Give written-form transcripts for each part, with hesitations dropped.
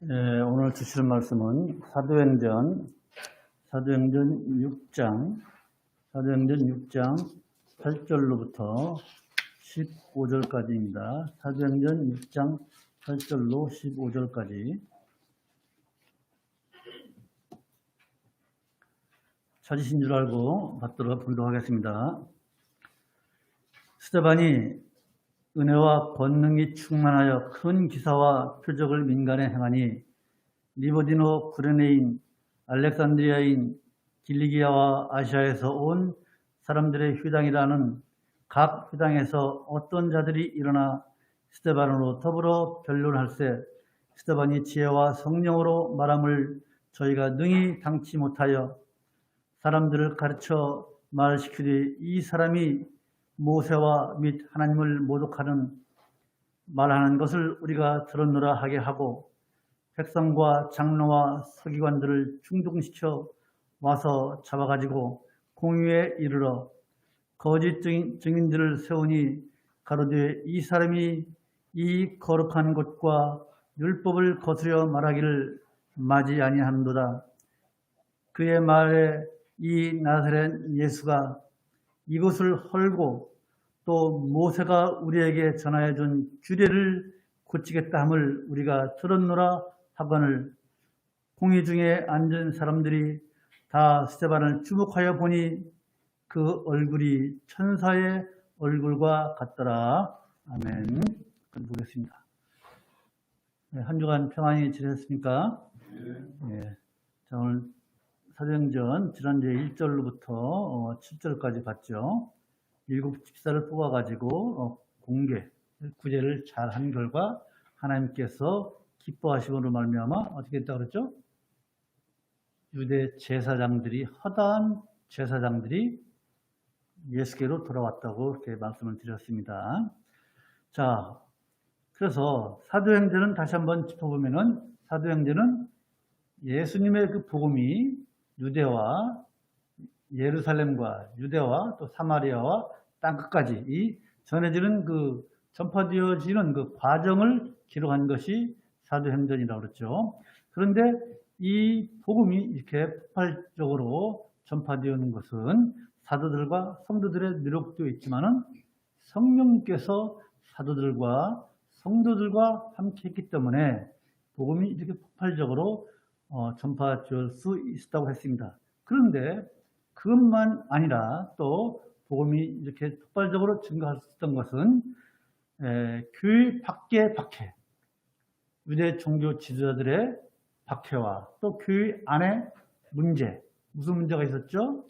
오늘 주실 말씀은 사도행전 6장 8절로부터 15절까지입니다. 사도행전 6장 8절로 15절까지. 찾으신 줄 알고 받도록 하겠습니다. 스데반이 은혜와 권능이 충만하여 큰 기사와 표적을 민간에 행하니 리보디노, 구레네인, 알렉산드리아인, 길리기아와 아시아에서 온 사람들의 회당이라는 각 회당에서 어떤 자들이 일어나 스데반으로 더불어 변론할세 스데반이 지혜와 성령으로 말함을 저희가 능히 당치 못하여 사람들을 가르쳐 말시키되 이 사람이 모세와 및 하나님을 모독하는 말하는 것을 우리가 들었노라 하게 하고 백성과 장로와 서기관들을 충동시켜 와서 잡아가지고 공의에 이르러 거짓 증인들을 세우니 가로되 이 사람이 이 거룩한 곳과 율법을 거스려 말하기를 마지 아니하는도다. 그의 말에 이 나사렛 예수가 이것을 헐고 또 모세가 우리에게 전하여 준 규례를 고치겠다 함을 우리가 들었노라 하거늘 공의 중에 앉은 사람들이 다 스데반을 주목하여 보니 그 얼굴이 천사의 얼굴과 같더라. 아멘. 보겠습니다. 한 주간 평안히 지내셨습니까? 네. 자, 오늘 사도행전 지난주에 1절로부터 7절까지 봤죠. 7집사를 뽑아가지고 공개, 구제를 잘 한 결과 하나님께서 기뻐하심으로 말미암아 어떻게 했다고 그랬죠? 유대 제사장들이, 허다한 제사장들이 예수께로 돌아왔다고 이렇게 말씀을 드렸습니다. 자, 그래서 사도행전은 다시 한번 짚어보면은 사도행전은 예수님의 그 복음이 유대와 예루살렘과 유대와 또 사마리아와 땅끝까지 이 전해지는 그 전파되어지는 그 과정을 기록한 것이 사도행전이라고 그랬죠. 그런데 이 복음이 이렇게 폭발적으로 전파되는 것은 사도들과 성도들의 노력도 있지만은 성령님께서 사도들과 성도들과 함께 했기 때문에 복음이 이렇게 폭발적으로 전파될 수 있었다고 했습니다. 그런데 그것만 아니라 또 복음이 이렇게 폭발적으로 증가할 수 있었던 것은 교회 밖의 박해, 유대 종교 지도자들의 박해와 또 교회 안의 문제, 무슨 문제가 있었죠?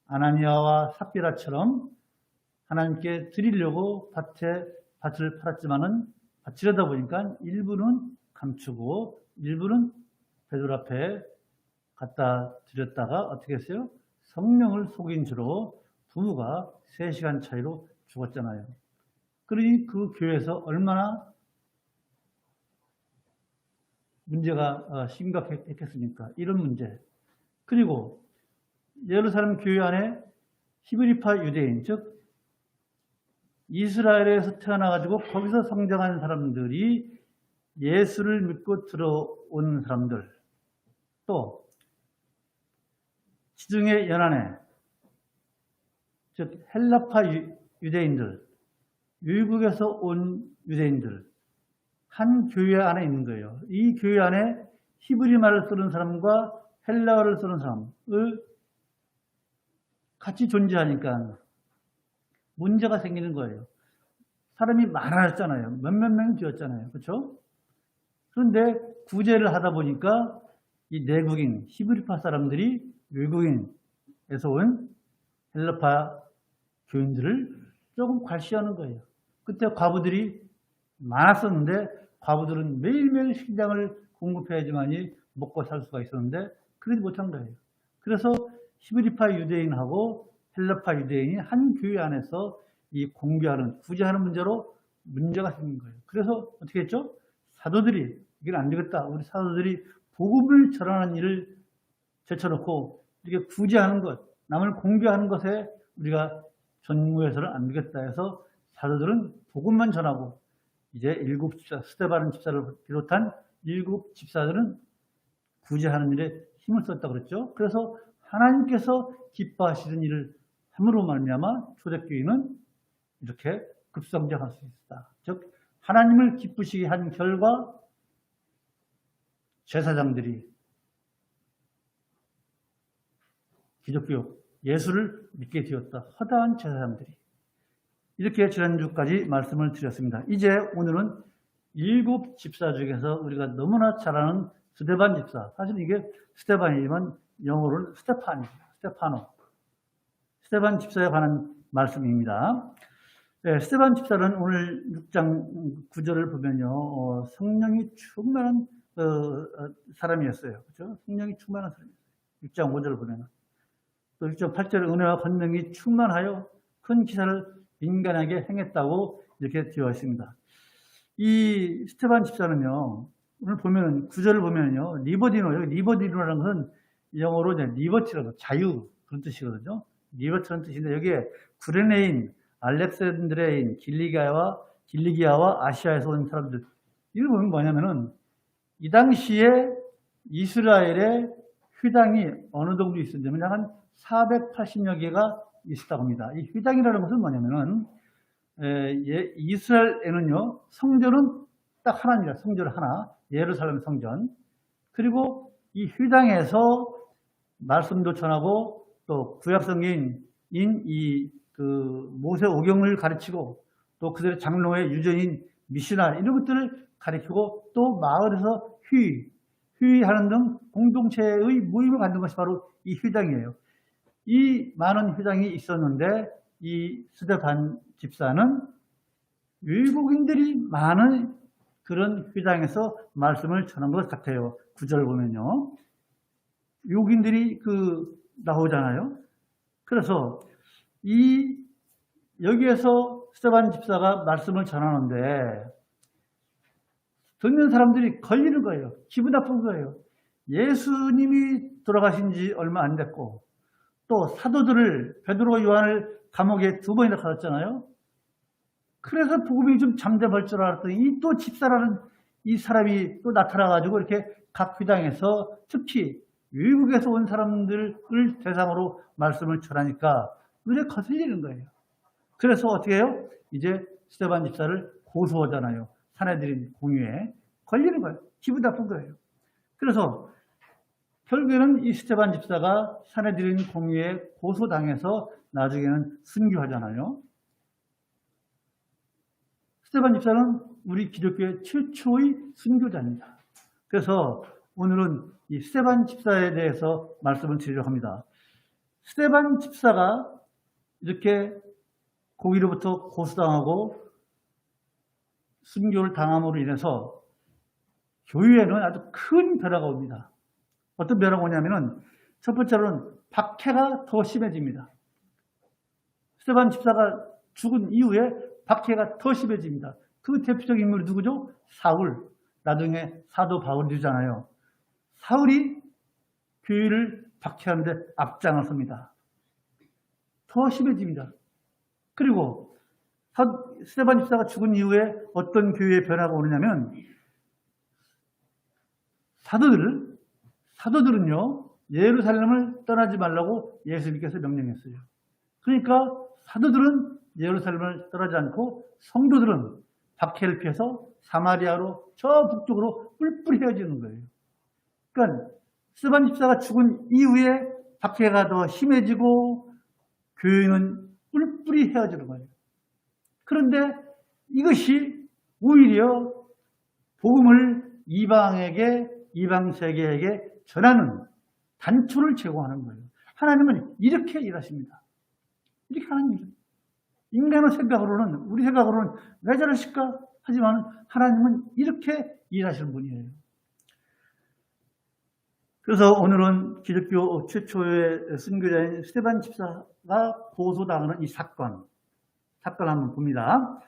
아나니아와 삽비라처럼 하나님께 드리려고 밭을 팔았지만은 바치려다 보니까 일부는 감추고 일부는 베드로 앞에 갖다 드렸다가 어떻게 했어요? 성령을 속인 죄로 부부가 3시간 차이로 죽었잖아요. 그러니 그 교회에서 얼마나 문제가 심각했겠습니까? 이런 문제. 그리고 예루살렘 교회 안에 히브리파 유대인, 즉 이스라엘에서 태어나가지고 거기서 성장한 사람들이 예수를 믿고 들어온 사람들, 또 지중해 연안에 즉 헬라파 유대인들, 외국에서 온 유대인들 한 교회 안에 있는 거예요. 이 교회 안에 히브리 말을 쓰는 사람과 헬라어를 쓰는 사람을 같이 존재하니까 문제가 생기는 거예요. 사람이 많아졌잖아요. 몇몇 명이 되었잖아요. 그렇죠? 그런데 구제를 하다 보니까 이 내국인, 히브리파 사람들이 외국인에서 온 헬라파 교인들을 조금 괄시하는 거예요. 그때 과부들이 많았었는데 과부들은 매일매일 식량을 공급해야지만이 먹고 살 수가 있었는데 그러지 못한 거예요. 그래서 히브리파 유대인하고 헬라파 유대인이 한 교회 안에서 이 공개하는, 구제하는 문제로 문제가 생긴 거예요. 그래서 어떻게 했죠? 사도들이 이건 안 되겠다. 우리 사도들이 복음을 전하는 일을 제쳐놓고 이렇게 구제하는 것, 남을 공개하는 것에 우리가 전무해서는 안 되겠다 해서 사도들은 복음만 전하고 이제 7 집사, 스데반 집사를 비롯한 일곱 집사들은 구제하는 일에 힘을 썼다 그랬죠. 그래서 하나님께서 기뻐하시는 일을 함으로 말미암아 초대교회는 이렇게 급성장할 수 있다. 즉 하나님을 기쁘시게 한 결과 제사장들이 기독교 예수를 믿게 되었다. 허다한 제사장들이. 이렇게 지난주까지 말씀을 드렸습니다. 이제 오늘은 일곱 집사 중에서 우리가 너무나 잘 아는 스데반 집사. 사실 이게 스데반이지만 영어로는 스테판이죠. 스테파노. 스데반 집사에 관한 말씀입니다. 네, 스데반 집사는 오늘 6장 9절을 보면요. 성령이 충만한 사람이었어요. 그렇죠? 성령이 충만한 사람이었어요. 6장 5절을 보면. 또 6장 8절 은혜와 권능이 충만하여 큰 기사를 민간하게 행했다고 이렇게 되어 있습니다. 이 스데반 집사는요, 오늘 보면, 9절을 보면요, 리버디노, 여기 리버디노라는 것은 영어로 이제 리버티라고 자유, 그런 뜻이거든요. 리버티라는 뜻인데, 여기에 구레네인, 알렉산드레인, 길리기아와 아시아에서 온 사람들, 이걸 보면 뭐냐면은, 이 당시에 이스라엘의 회당이 어느 정도 있었냐면, 한 480여 개가 있었다고 합니다. 이 회당이라는 것은 뭐냐면은, 이스라엘에는요, 성전은 딱 하나입니다. 성전 하나. 예루살렘 성전. 그리고 이 회당에서 말씀도 전하고 또 구약성경인 모세 오경을 가르치고 또 그들의 장로의 유전인 미시나 이런 것들을 가르치고 또 마을에서 회의하는 등 공동체의 모임을 갖는 것이 바로 이 회당이에요. 이 많은 회당이 있었는데 이 스데반 집사는 외국인들이 많은 그런 회당에서 말씀을 전한 것 같아요. 9절 보면요. 외국인들이 나오잖아요. 그래서 여기에서 스데반 집사가 말씀을 전하는데 듣는 사람들이 걸리는 거예요. 기분 나쁜 거예요. 예수님이 돌아가신 지 얼마 안 됐고 또 사도들을 베드로와 요한을 감옥에 2번이나 가뒀잖아요. 그래서 복음이 좀 잠잠할 줄 알았더니 또 집사라는 이 사람이 또 나타나가지고 이렇게 각 회당에서 특히 외국에서 온 사람들을 대상으로 말씀을 전하니까 눈에 거슬리는 거예요. 그래서 어떻게 해요? 이제 스데반 집사를 고소하잖아요. 사내들인 공유에 걸리는 거예요. 기분 나쁜 거예요. 그래서 결국에는 이 스데반 집사가 사내들인 공유에 고소당해서 나중에는 순교하잖아요. 스데반 집사는 우리 기독교의 최초의 순교자입니다. 그래서 오늘은 이 스데반 집사에 대해서 말씀을 드리려고 합니다. 스데반 집사가 이렇게 고기로부터 고소당하고 순교를 당함으로 인해서 교회에는 아주 큰 변화가 옵니다. 어떤 변화가 오냐면은 첫 번째로는 박해가 더 심해집니다. 스데반 집사가 죽은 이후에 박해가 더 심해집니다. 그 대표적인 인물이 누구죠? 사울. 나중에 사도 바울이 되잖아요. 사울이 교회를 박해하는데 앞장을 섭니다. 더 심해집니다. 그리고 스데반 집사가 죽은 이후에 어떤 교회의 변화가 오느냐면 사도들은요 예루살렘을 떠나지 말라고 예수님께서 명령했어요. 그러니까 사도들은 예루살렘을 떠나지 않고 성도들은 박해를 피해서 사마리아로 저 북쪽으로 뿔뿔이 헤어지는 거예요. 그러니까 스데반 집사가 죽은 이후에 박해가 더 심해지고 교회는 뿔뿔이 헤어지는 거예요. 그런데 이것이 오히려 복음을 이방 세계에게 전하는 단초를 제공하는 거예요. 하나님은 이렇게 일하십니다. 이렇게 하는 일이죠. 인간의 생각으로는, 우리 생각으로는 왜 저러실까? 하지만 하나님은 이렇게 일하시는 분이에요. 그래서 오늘은 기독교 최초의 순교자인 스데반 집사가 고소당하는 이 사건을 한번 봅니다.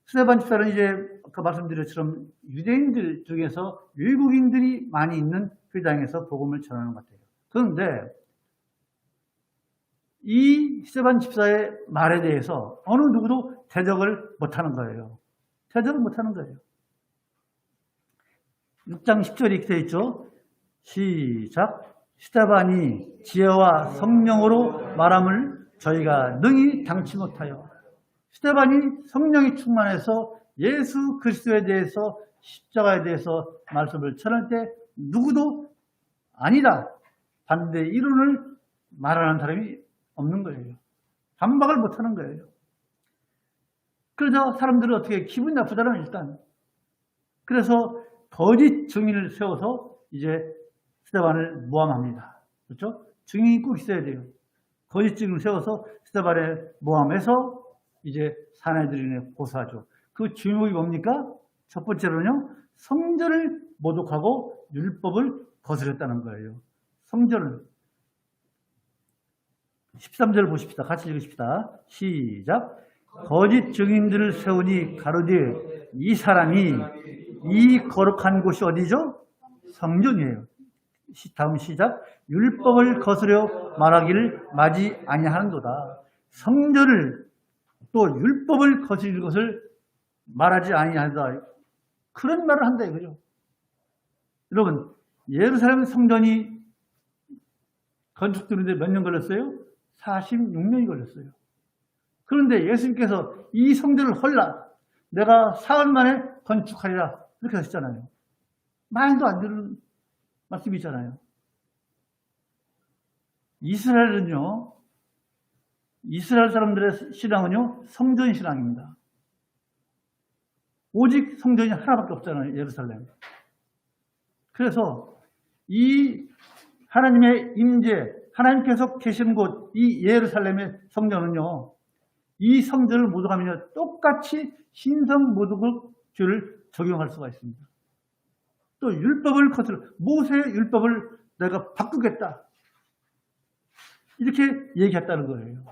스데반 집사는 이제 아까 말씀드린 것처럼 유대인들 중에서 외국인들이 많이 있는 회당에서 복음을 전하는 것 같아요. 그런데 이 스데반 집사의 말에 대해서 어느 누구도 대적을 못하는 거예요. 대적을 못하는 거예요. 6장 10절에 이렇게 되어 있죠. 시작. 스데반이 지혜와 성령으로 말함을 저희가 능히 당치 못하여. 스데반이 성령이 충만해서 예수 그리스도에 대해서 십자가에 대해서 말씀을 전할 때 누구도 아니다, 반대 이론을 말하는 사람이 없는 거예요. 반박을 못하는 거예요. 그래서 사람들은 어떻게 기분이 나쁘다는 일단. 그래서 거짓 증인을 세워서 이제 스데반을 모함합니다. 그렇죠? 증인이 꼭 있어야 돼요. 거짓 증인을 세워서 스데반을 모함해서 이제 사내들인에 고소하죠. 그 죄목이 뭡니까? 첫 번째로는요, 성전을 모독하고 율법을 거스렸다는 거예요. 성전을. 13절 보십시다. 같이 읽으십시다. 시작. 거짓 증인들을 세우니 가로되 이 사람이 이 거룩한 곳이 어디죠? 성전이에요. 다음 시작. 율법을 거스려 말하기를 마지 아니하는도다. 성전을 또 율법을 거스릴 것을 말하지 아니한다. 그런 말을 한다 이거죠. 여러분, 예루살렘 성전이 건축되는데 몇 년 걸렸어요? 46년이 걸렸어요. 그런데 예수님께서 이 성전을 헐라, 내가 사흘 만에 건축하리라, 이렇게 하셨잖아요. 말도 안 되는 말씀이잖아요. 이스라엘은요, 이스라엘 사람들의 신앙은요, 성전 신앙입니다. 오직 성전이 하나밖에 없잖아요, 예루살렘. 그래서 이 하나님의 임재, 하나님께서 계시는 곳, 이 예루살렘의 성전은요, 이 성전을 모독하면요, 똑같이 신성 모독의 죄를 적용할 수가 있습니다. 또 율법을 거슬러, 모세의 율법을 내가 바꾸겠다, 이렇게 얘기했다는 거예요,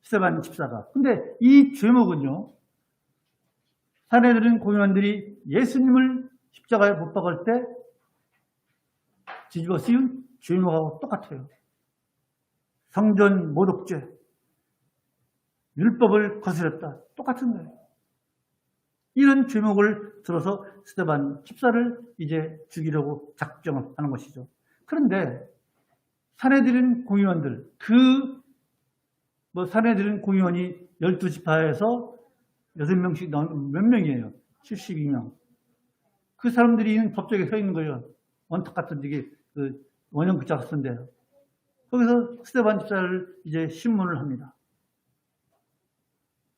스데반 집사가. 근데 이 죄목은요, 사내들인 공회원들이 예수님을 십자가에 못 박을 때 뒤집어 씌운 죄목하고 똑같아요. 성전 모독죄, 율법을 거스렸다, 똑같은 거예요. 이런 죄목을 들어서 스데반 집사를 이제 죽이려고 작정을 하는 것이죠. 그런데 사내들인 공의원들, 사내들인 공의원이 12지파에서 6명씩 나온 몇 명이에요? 72명. 그 사람들이 있는 법정에 서 있는 거예요. 원탁 같은 되게 원형 그 작성인데, 거기서 스데반 집사를 이제 신문을 합니다.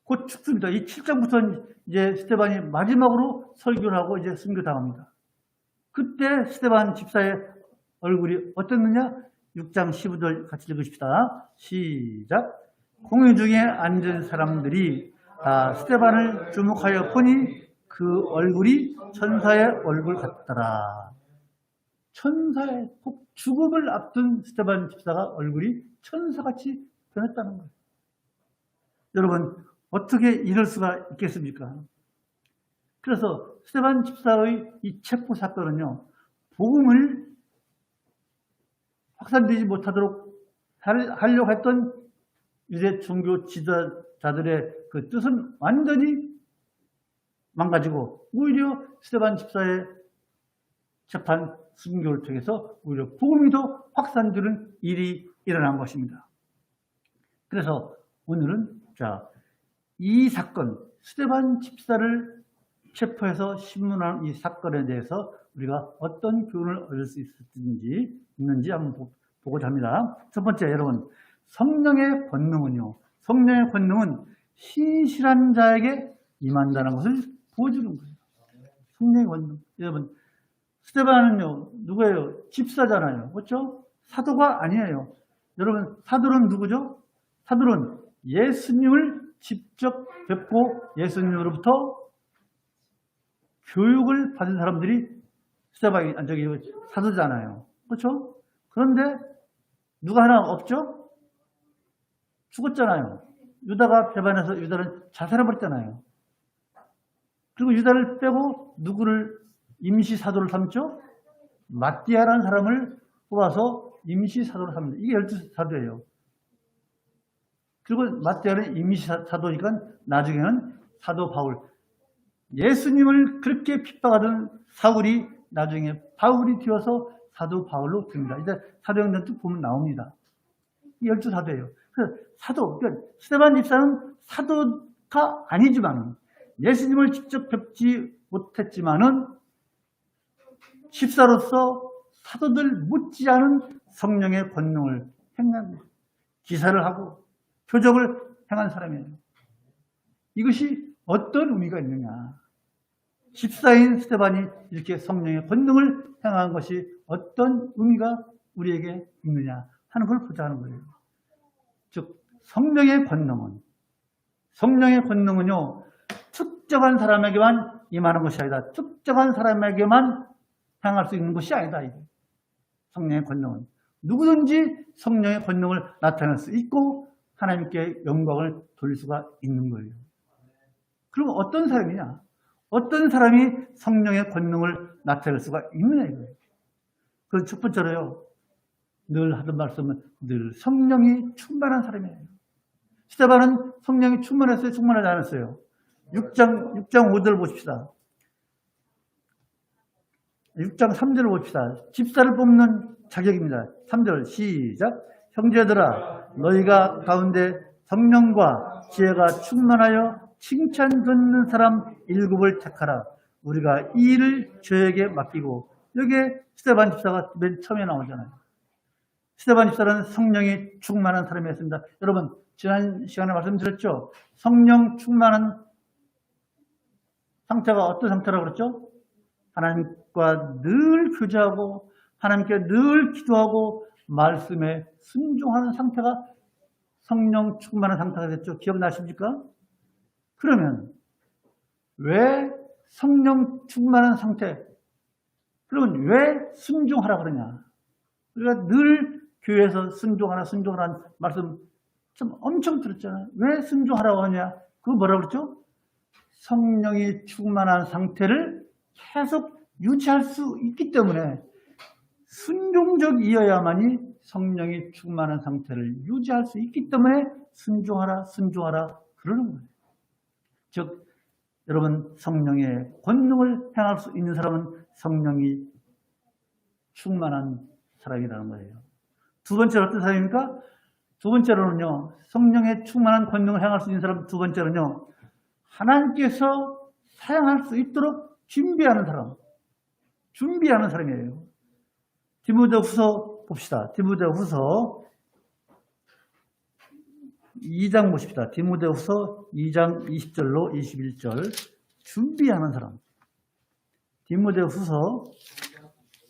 곧 죽습니다. 이 7장부터는 이제 스데반이 마지막으로 설교를 하고 이제 순교당합니다. 그때 스데반 집사의 얼굴이 어땠느냐? 6장 15절 같이 읽으십시다. 시작. 공회 중에 앉은 사람들이 다 스데반을 주목하여 보니 그 얼굴이 천사의 얼굴 같더라. 천사의 꼭 죽음을 앞둔 스데반 집사가 얼굴이 천사같이 변했다는 거예요. 여러분, 어떻게 이럴 수가 있겠습니까? 그래서 스데반 집사의 이 체포 사건은요, 복음을 확산되지 못하도록 하려고 했던 유대 종교 지도자들의 그 뜻은 완전히 망가지고, 오히려 스데반 집사의 재판 순교를 통해서 오히려 복음이 더 확산되는 일이 일어난 것입니다. 그래서 오늘은 이 사건, 스데반 집사를 체포해서 신문한 이 사건에 대해서 우리가 어떤 교훈을 얻을 수 있는지 한번 보고자 합니다. 첫 번째, 여러분, 성령의 권능은요, 성령의 권능은 신실한 자에게 임한다는 것을 보여주는 거예요. 성령의 권능. 여러분, 스데반은요, 누구예요? 집사잖아요. 그렇죠? 사도가 아니에요. 여러분, 사도는 누구죠? 사도는 예수님을 직접 뵙고 예수님으로부터 교육을 받은 사람들이 스데반이 사도잖아요. 그렇죠? 그런데 누가 하나 없죠? 죽었잖아요. 유다가 배반해서 유다는 자살해버렸잖아요. 그리고 유다를 빼고 누구를 임시 사도를 삼죠? 마띠아라는 사람을 뽑아서 임시 사도를 삼는다. 이게 12사도예요. 그리고 마띠아는 임시 사도니까 나중에는 사도 바울. 예수님을 그렇게 핍박하던 사울이 나중에 바울이 되어서 사도 바울로 됩니다. 이제 사도행전 쭉 보면 나옵니다. 12사도예요. 그래서 사도, 그러니까 스데반 집사는 사도가 아니지만은 예수님을 직접 뵙지 못했지만은 집사로서 사도들 못지않은 성령의 권능을 행한 기사를 하고 표적을 행한 사람이에요. 이것이 어떤 의미가 있느냐? 집사인 스데반이 이렇게 성령의 권능을 행한 것이 어떤 의미가 우리에게 있느냐 하는 걸 보자는 거예요. 즉 성령의 권능은요 특정한 사람에게만 임하는 것이 아니다. 특정한 사람에게만 행할 수 있는 것이 아니다. 이게. 성령의 권능은 누구든지 성령의 권능을 나타낼 수 있고 하나님께 영광을 돌릴 수가 있는 거예요. 그럼 어떤 사람이냐? 어떤 사람이 성령의 권능을 나타낼 수가 있느냐 이거예요. 그래서 첫 번째로요. 늘 하던 말씀은 늘 성령이 충만한 사람이에요. 스데반은 성령이 충만했어요? 충만하지 않았어요? 6장 5절 보십시다. 6장 3절을 봅시다. 집사를 뽑는 자격입니다. 3절 시작. 형제들아 너희가 가운데 성령과 지혜가 충만하여 칭찬 듣는 사람 7을 택하라. 우리가 이 일을 저에게 맡기고 여기에 스데반 집사가 맨 처음에 나오잖아요. 스데반 집사는 성령이 충만한 사람이었습니다. 여러분 지난 시간에 말씀드렸죠. 성령 충만한 상태가 어떤 상태라고 그랬죠? 하나님과 늘 교제하고 하나님께 늘 기도하고 말씀에 순종하는 상태가 성령 충만한 상태가 됐죠. 기억나십니까? 그러면 왜 성령 충만한 상태? 그러면 왜 순종하라 그러냐? 우리가 늘 교회에서 순종하라는 말씀 좀 엄청 들었잖아요. 왜 순종하라고 하냐? 그거 뭐라고 그랬죠? 성령이 충만한 상태를 계속 유지할 수 있기 때문에 순종적이어야만이 성령이 충만한 상태를 유지할 수 있기 때문에 순종하라 그러는 거예요. 즉 여러분 성령의 권능을 행할 수 있는 사람은 성령이 충만한 사람이라는 거예요. 두 번째로 어떤 사람입니까? 두 번째로는요. 성령의 충만한 권능을 행할 수 있는 사람 두 번째로는요. 하나님께서 사용할 수 있도록 준비하는 사람이에요. 디모데후서 봅시다. 디모데후서 2장 보십시다. 디모데후서 2장 20절로 21절 준비하는 사람. 디모데후서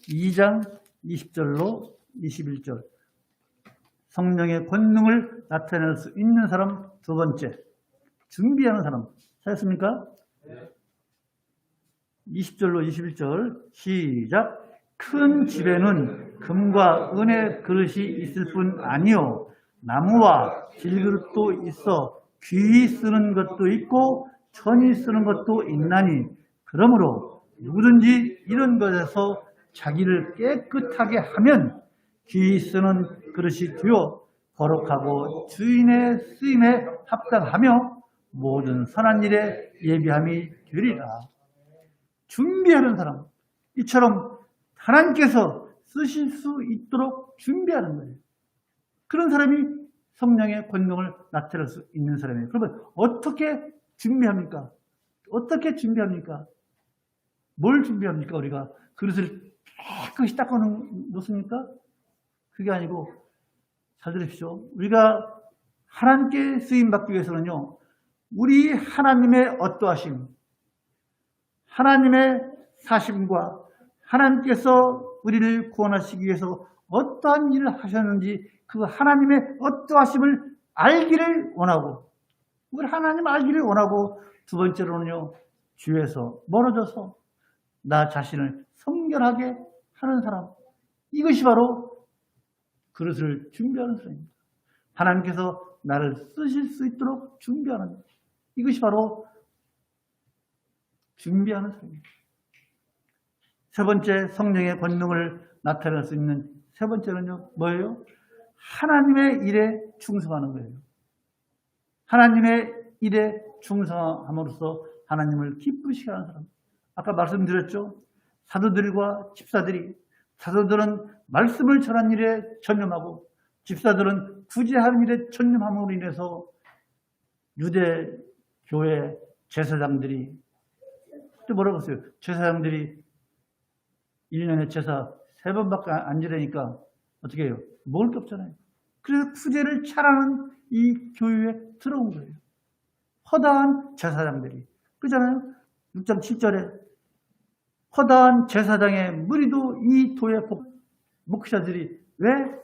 2장 20절로 21절 성령의 권능을 나타낼 수 있는 사람 두 번째 준비하는 사람 찾았습니까? 20절로 21절 시작. 큰 집에는 금과 은의 그릇이 있을 뿐 아니요 나무와 질그릇도 있어 귀히 쓰는 것도 있고 천히 쓰는 것도 있나니 그러므로 누구든지 이런 것에서 자기를 깨끗하게 하면 귀히 쓰는 그릇이 되어 거룩하고 주인의 쓰임에 합당하며 모든 선한 일에 예비함이 되리라. 준비하는 사람, 이처럼 하나님께서 쓰실 수 있도록 준비하는 거예요. 그런 사람이 성령의 권능을 나타낼 수 있는 사람이에요. 그러면 어떻게 준비합니까? 뭘 준비합니까? 우리가 그릇을 깨끗이 닦아 놓습니까? 그게 아니고 잘 들으십시오. 우리가 하나님께 쓰임받기 위해서는요. 우리 하나님의 어떠하심, 하나님의 사심과 하나님께서 우리를 구원하시기 위해서 어떠한 일을 하셨는지 그 하나님의 어떠하심을 알기를 원하고 우리 하나님 알기를 원하고 두 번째로는요. 주에서 멀어져서 나 자신을 성결하게 하는 사람 이것이 바로 그릇을 준비하는 사람입니다. 하나님께서 나를 쓰실 수 있도록 준비하는 이것이 바로 준비하는 사람입니다. 세 번째 성령의 권능을 나타낼 수 있는 세 번째는요. 뭐예요? 하나님의 일에 충성하는 거예요. 하나님의 일에 충성함으로써 하나님을 기쁘시게 하는 사람. 아까 말씀드렸죠. 사도들과 집사들이, 사도들은 말씀을 전하는 일에 전념하고 집사들은 구제하는 일에 전념함으로 인해서 유대 교회 제사장들이, 또 뭐라고 했어요? 제사장들이 1년에 제사 3번밖에 안 지내니까 어떻게 해요? 먹을 게 없잖아요. 그래서 구제를 잘하는 이 교회에 들어온 거예요. 허다한 제사장들이. 그렇잖아요? 6장 7절에 허다한 제사장의 무리도 이 도의 목사들이 왜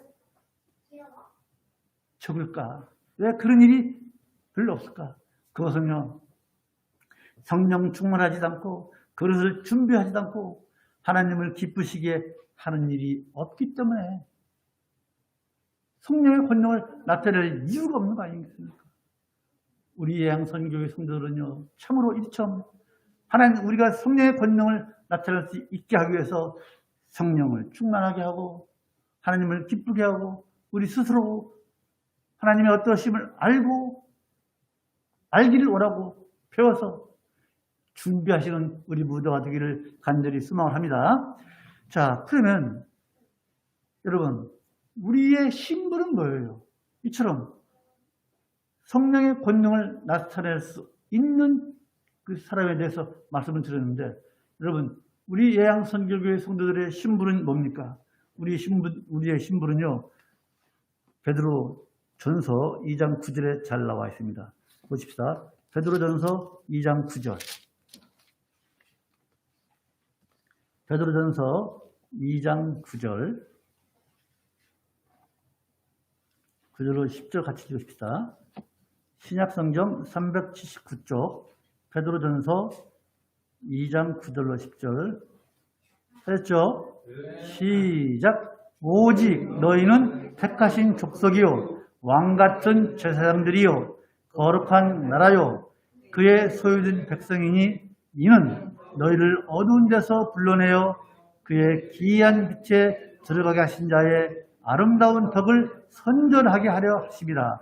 적을까? 왜 그런 일이 별로 없을까? 그것은요, 성령 충만하지도 않고 그릇을 준비하지도 않고 하나님을 기쁘시게 하는 일이 없기 때문에 성령의 권능을 나타낼 이유가 없는 거 아니겠습니까? 우리 예양선교회 성도들은요, 참으로 일점 하나님, 우리가 성령의 권능을 나타낼 수 있게 하기 위해서 성령을 충만하게 하고 하나님을 기쁘게 하고 우리 스스로 하나님의 어떠심을 알기를 원하고 배워서 준비하시는 우리 무도가 되기를 간절히 소망을 합니다. 자, 그러면 여러분, 우리의 신분은 뭐예요? 이처럼 성령의 권능을 나타낼 수 있는 그 사람에 대해서 말씀을 드렸는데, 여러분, 우리 예양선교교회 성도들의 신분은 뭡니까? 우리의 신분은요, 베드로 전서 2장 9절에 잘 나와 있습니다. 보십시다. 베드로 전서 2장 9절. 베드로 전서 2장 9절. 9절로 10절 같이 읽읍시다. 신약성경 379쪽 베드로 전서 2장 9절로 10절. 했죠? 시작. 오직 너희는 택하신 족속이요 왕같은 제사장들이요 거룩한 나라요 그의 소유된 백성이니 이는 너희를 어두운 데서 불러내어 그의 기이한 빛에 들어가게 하신 자의 아름다운 덕을 선전하게 하려 하심이라.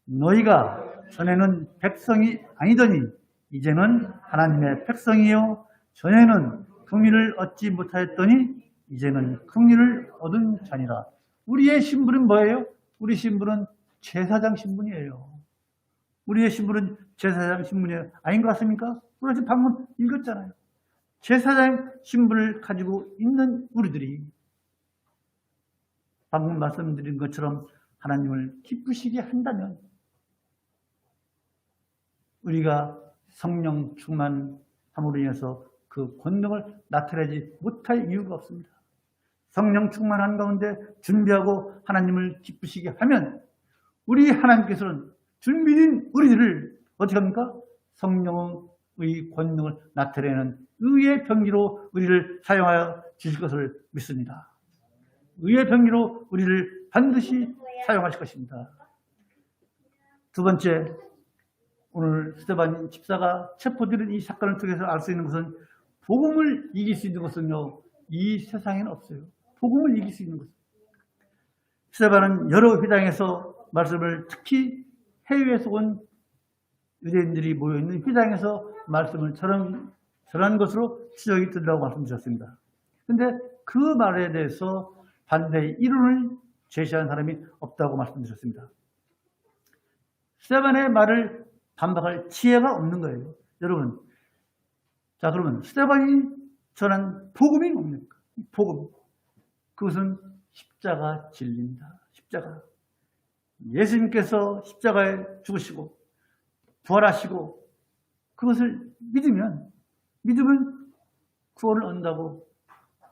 너희가 전에는 백성이 아니더니 이제는 하나님의 백성이요 전에는 긍휼을 얻지 못하였더니 이제는 긍휼을 얻은 자니라. 우리의 신분은 뭐예요? 우리 신분은 제사장 신분이에요. 우리의 신분은 제사장 신분이에요. 아닌 것 같습니까? 우리가 지금 방금 읽었잖아요. 제사장 신분을 가지고 있는 우리들이 방금 말씀드린 것처럼 하나님을 기쁘시게 한다면 우리가 성령 충만함으로 인해서 그 권능을 나타내지 못할 이유가 없습니다. 성령 충만한 가운데 준비하고 하나님을 기쁘시게 하면 우리 하나님께서는 준비된 우리들을 어떻게 합니까? 성령의 권능을 나타내는 의의 병기로 우리를 사용하여 주실 것을 믿습니다. 의의 병기로 우리를 반드시 사용하실 것입니다. 두 번째, 오늘 스데반 집사가 체포되는 이 사건을 통해서 알 수 있는 것은 복음을 이길 수 있는 것은요, 이 세상에는 없어요. 복음을 이길 수 있는 것. 스데반은 여러 회당에서 말씀을, 특히 해외에서 온 유대인들이 모여있는 회당에서 말씀을 전한 것으로 추적이 된다고 말씀드렸습니다. 그런데 그 말에 대해서 반대의 이론을 제시한 사람이 없다고 말씀드렸습니다. 스데반의 말을 반박할 지혜가 없는 거예요. 여러분, 자, 그러면 스데반이 전한 복음이 뭡니까? 복음. 그것은 십자가 진리입니다. 십자가. 예수님께서 십자가에 죽으시고 부활하시고 그것을 믿으면 구원을 얻는다고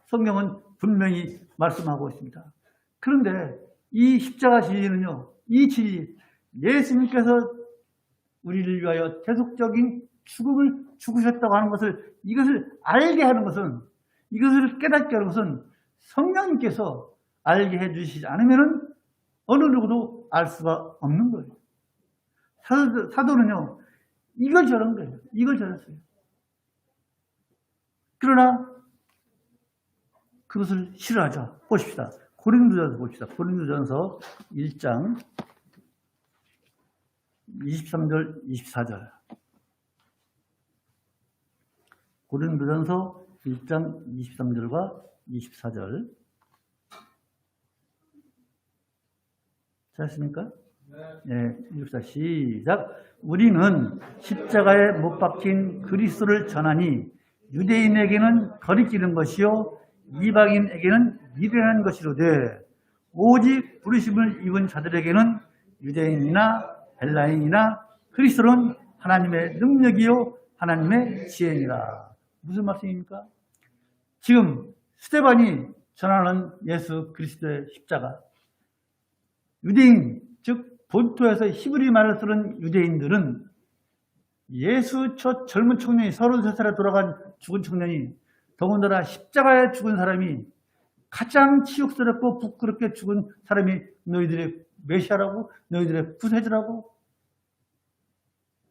성경은 분명히 말씀하고 있습니다. 그런데 이 십자가 진리는요, 이 진리, 예수님께서 우리를 위하여 대속적인 죽음을 죽으셨다고 하는 것을, 이것을 알게 하는 것은, 이것을 깨닫게 하는 것은 성령님께서 알게 해주시지 않으면 어느 누구도 알 수가 없는 거예요. 사도는요, 이걸 전한 거예요. 이걸 전했어요. 그러나 그것을 싫어하죠. 보십시다. 고린도전서 봅시다. 고린도전서 1장 23절, 24절. 고린도전서 1장 23절과 24절. 잘했습니까? 네. 24 시작. 우리는 십자가에 못 박힌 그리스도를 전하니 유대인에게는 거리끼는 것이요 이방인에게는 미련한 것이로되 오직 부르심을 입은 자들에게는 유대인이나 헬라인이나 그리스도는 하나님의 능력이요 하나님의 지혜니라. 무슨 말씀입니까? 지금 스데반이 전하는 예수 그리스도의 십자가, 유대인 즉 본토에서 히브리 말을 쓰는 유대인들은 예수 첫 젊은 청년이 33살에 돌아간 죽은 청년이 더군다나 십자가에 죽은 사람이 가장 치욕스럽고 부끄럽게 죽은 사람이 너희들의 메시아라고, 너희들의 구세주라고,